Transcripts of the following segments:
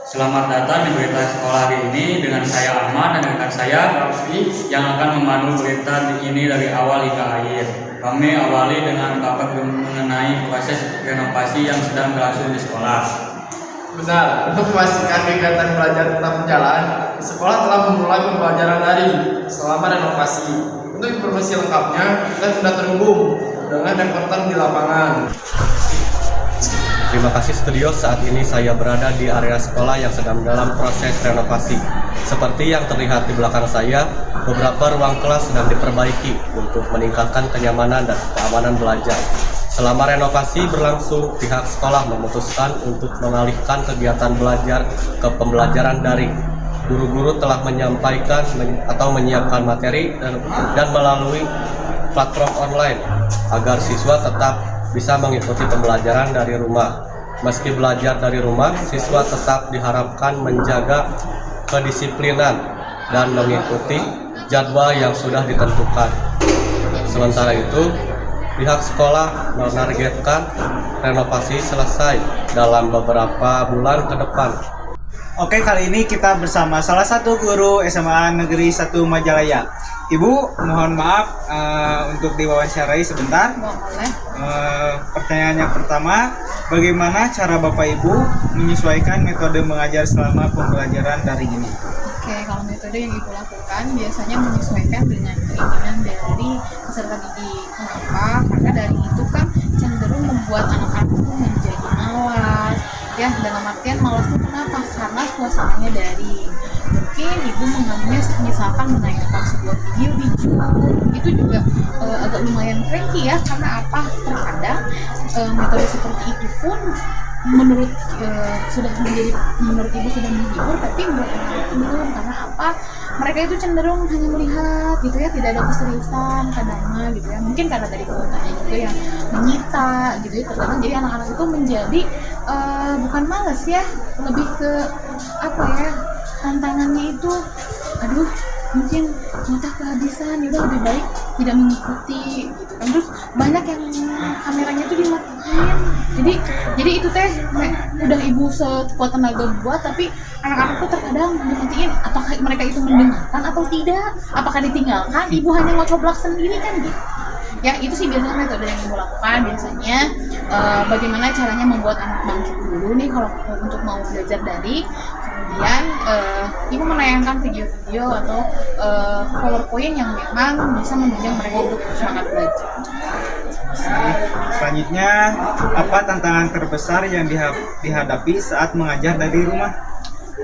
Selamat datang di berita sekolah hari ini dengan saya Ahmad dan rekan saya Raffi yang akan memandu berita ini dari awal hingga akhir. Kami awali dengan kabar mengenai proses renovasi yang sedang berlangsung di sekolah. Benar, untuk memastikan kegiatan belajar tetap berjalan, sekolah telah memulai pembelajaran daring selama renovasi. Untuk informasi lengkapnya, kita sudah terhubung dengan reporter di lapangan. Terima kasih studio, saat ini saya berada di area sekolah yang sedang dalam proses renovasi. Seperti yang terlihat di belakang saya, beberapa ruang kelas sedang diperbaiki untuk meningkatkan kenyamanan dan keamanan belajar. Selama renovasi berlangsung, pihak sekolah memutuskan untuk mengalihkan kegiatan belajar ke pembelajaran daring. Guru-guru telah menyampaikan atau menyiapkan materi dan melalui platform online agar siswa tetap bisa mengikuti pembelajaran dari rumah. Meski belajar dari rumah, siswa tetap diharapkan menjaga kedisiplinan dan mengikuti jadwal yang sudah ditentukan. Sementara itu, pihak sekolah menargetkan renovasi selesai dalam beberapa bulan ke depan. Oke, kali ini kita bersama salah satu guru SMA Negeri 1 Majalaya. Ibu, mohon maaf untuk diwawancarai sebentar. Boleh. Pertanyaan yang pertama, bagaimana cara Bapak Ibu menyesuaikan metode mengajar selama pembelajaran daring ini? Oke, kalau metode yang Ibu lakukan biasanya menyesuaikan dengan keinginan dari peserta didik. Kenapa? Karena daring itu kan cenderung membuat anak-anak itu menjadi malas. Ya, dalam artian malas itu kenapa? Karena suasananya daring. Mungkin Ibu mengambilnya misalkan menayangkan sebuah video di Zoom, itu juga agak lumayan cranky ya, karena apa? Terkadang metode seperti itu pun menurut Ibu sudah menghibur, tapi menurut anak itu belum. Karena apa? Mereka itu cenderung hanya melihat gitu ya, tidak ada keseriusan kadang gitu ya. Mungkin karena dari kebutuhannya juga yang menyita gitu ya, terkadang jadi anak-anak itu menjadi bukan malas ya, lebih ke apa ya, tantangannya itu mungkin mata kehabisan, ya udah lebih baik tidak mengikuti gitu kan. Terus banyak yang kameranya itu dimatiin, jadi itu teh udah Ibu sekuat tenaga buat, tapi anak-anak tuh terkadang dimatiin. Apakah mereka itu mendengarkan atau tidak, apakah ditinggalkan, Ibu hanya ngocoblak sendiri kan gitu ya. Itu sih biasanya metode yang Ibu lakukan. Biasanya bagaimana caranya membuat anak bangkit dulu nih kalau untuk mau belajar daring. Kemudian Ibu menayangkan video-video atau PowerPoint yang memang bisa menunjang mereka untuk semangat belajar. Selanjutnya, apa tantangan terbesar yang dihadapi saat mengajar dari rumah?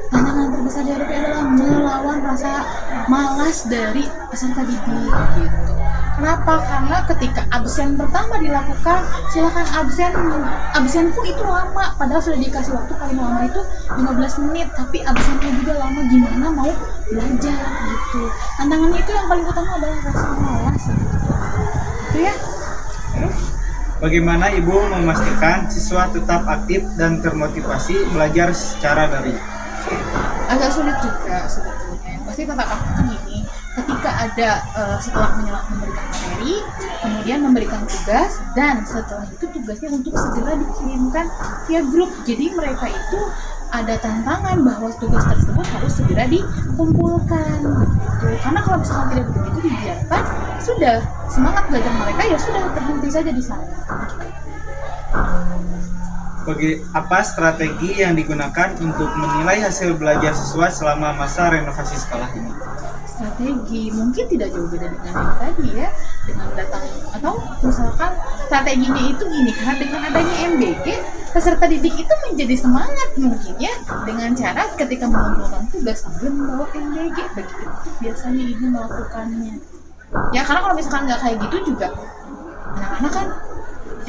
Tantangan terbesar dihadapi adalah melawan rasa malas dari peserta didik gitu. Kenapa? Karena ketika absen pertama dilakukan, silakan absen pun itu lama, padahal sudah dikasih waktu paling lama itu 15 menit, tapi absennya juga lama, gimana mau belajar gitu. Tantangannya itu yang paling utama adalah rasa malas gitu ya. Bagaimana Ibu memastikan siswa tetap aktif dan termotivasi belajar secara daring? Agak sulit juga sebetulnya. Pasti tetap aktif itu gini, ketika ada setelah memberikan materi, kemudian memberikan tugas, dan setelah itu tugasnya untuk segera dikirimkan via grup. Jadi mereka itu ada tantangan bahwa tugas tersebut harus segera dikumpulkan gitu. Karena kalau misalkan tidak begitu dibiarkan, sudah semangat belajar mereka ya sudah terhenti saja di sana. Apa strategi yang digunakan untuk menilai hasil belajar siswa selama masa renovasi sekolah ini? Strategi mungkin tidak jauh beda dengan yang tadi ya, dengan datang atau misalkan strateginya itu gini, karena dengan adanya MBG peserta didik itu menjadi semangat mungkin ya, dengan cara ketika mengumpulkan tugas sambil membawa MBG. Begitu biasanya Ibu melakukannya ya, karena kalau misalkan nggak kayak gitu juga anak-anak kan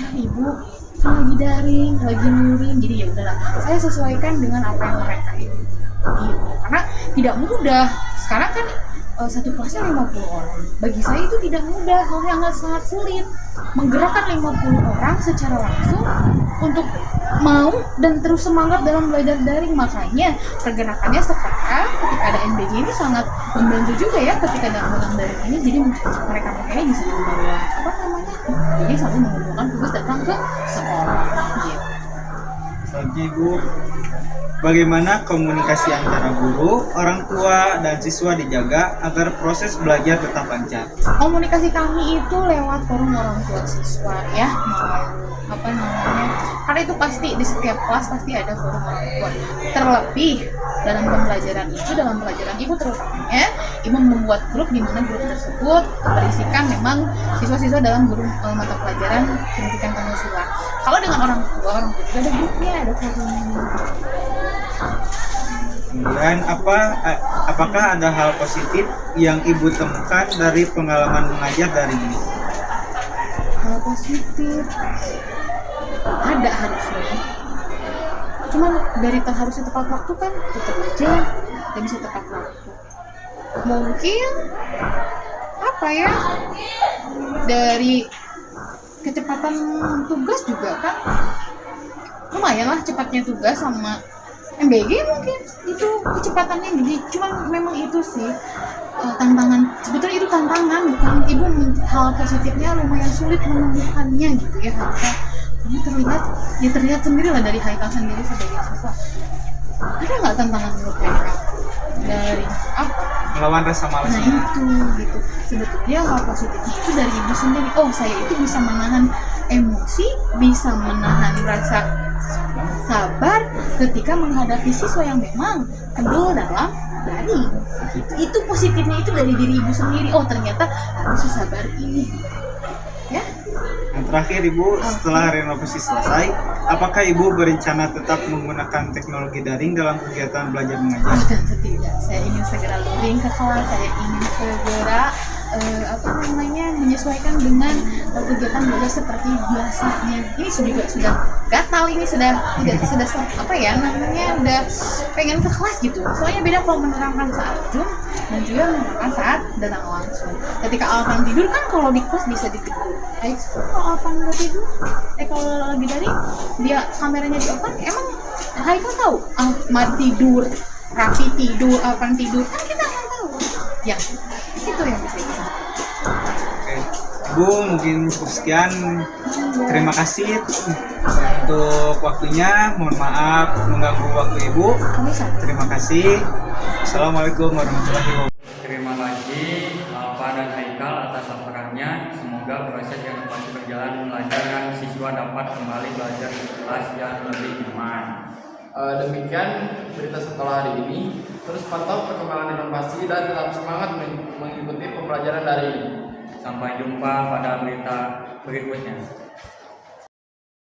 ya Ibu kan lagi daring, lagi luring, jadi ya udahlah saya sesuaikan dengan apa yang mereka itu gitu. Karena tidak mudah sekarang kan satu kelasnya 50 orang. Bagi saya itu tidak mudah, hal yang sangat sulit menggerakkan 50 orang secara langsung untuk mau dan terus semangat dalam belajar daring. Makanya pergerakannya sekarang ketika ada NBG ini sangat membantu juga ya ketika dalam daring ini. Jadi mereka ini bisa membawa jadi selalu mengumpulkan tugas datang ke sekolah gitu. Selanjutnya Ibu, bagaimana komunikasi antara guru, orang tua, dan siswa dijaga agar proses belajar tetap lancar. Komunikasi kami itu lewat forum orang tua siswa ya, apa namanya, karena itu pasti di setiap kelas pasti ada forum orang tua. Terlebih dalam pelajaran ibu terutamanya, ibu membuat grup di mana grup tersebut berisikan memang siswa-siswa dalam guru mata pelajaran pendidikan Pancasila. Kalau dengan orang tua juga ada grupnya, ada forumnya. Kemudian apakah ada hal positif yang ibu temukan dari pengalaman mengajar daring ini? Hal positif ada harusnya, cuman dari harusnya tepat waktu kan tetap aja nggak bisa tepat waktu. Mungkin apa ya, dari kecepatan tugas juga kan lumayan lah cepatnya tugas sama MBG, mungkin itu kecepatannya gede. Cuman memang itu sih tantangan, sebetulnya itu tantangan, bukan ibu hal positifnya lumayan sulit menemukannya gitu ya harusnya. Ini terlihat sendiri lah dari Haikal sendiri sebagai siswa. Ada nggak tantangan menurut Haikal dari apa? Melawan rasa malas. Nah itu gitu. Sebetulnya hal positifnya itu dari ibu sendiri. Oh, saya itu bisa menahan emosi, bisa menahan rasa sabar ketika menghadapi siswa yang memang kendor dalam daring. Itu positifnya itu dari diri ibu sendiri. Oh, ternyata harus sabar ini. Ya. Yang terakhir ibu, setelah renovasi selesai, apakah ibu berencana tetap menggunakan teknologi daring dalam kegiatan belajar mengajar? Oh, tentu tidak. Saya ingin segera luring ke kelas. Saya ingin segera menyesuaikan dengan kegiatan belajar seperti biasanya. Ini juga sudah gatal, ini sudah udah pengen ke kelas gitu. Soalnya beda kalau menerangkan saat Zoom dan juga menerangkan saat datang langsung. Ketika Alvan tidur kan kalau di kelas bisa ditegur. Kalau Alvan nggak tidur, kalau lagi daring dia kameranya di open, emang Haikal tahu Alvan tidur, Raffi tidur, Alvan tidur, kan kita nggak tahu. Ya, itu yang bisa kita. Oke, Bu, mungkin cukup sekian. Terima kasih untuk waktunya. Mohon maaf mengganggu waktu Ibu. Terima kasih. Assalamualaikum warahmatullahi wabarakatuh. Terima kasih Alfa dan Haikal atas laporannya. Semoga proses renovasi berjalan lancar dan siswa dapat kembali belajar di kelas yang lebih nyaman. Demikian berita sekolah hari ini. Terus pantau perkembangan inovasi dan tetap semangat mengikuti pembelajaran daring. Sampai jumpa pada berita berikutnya.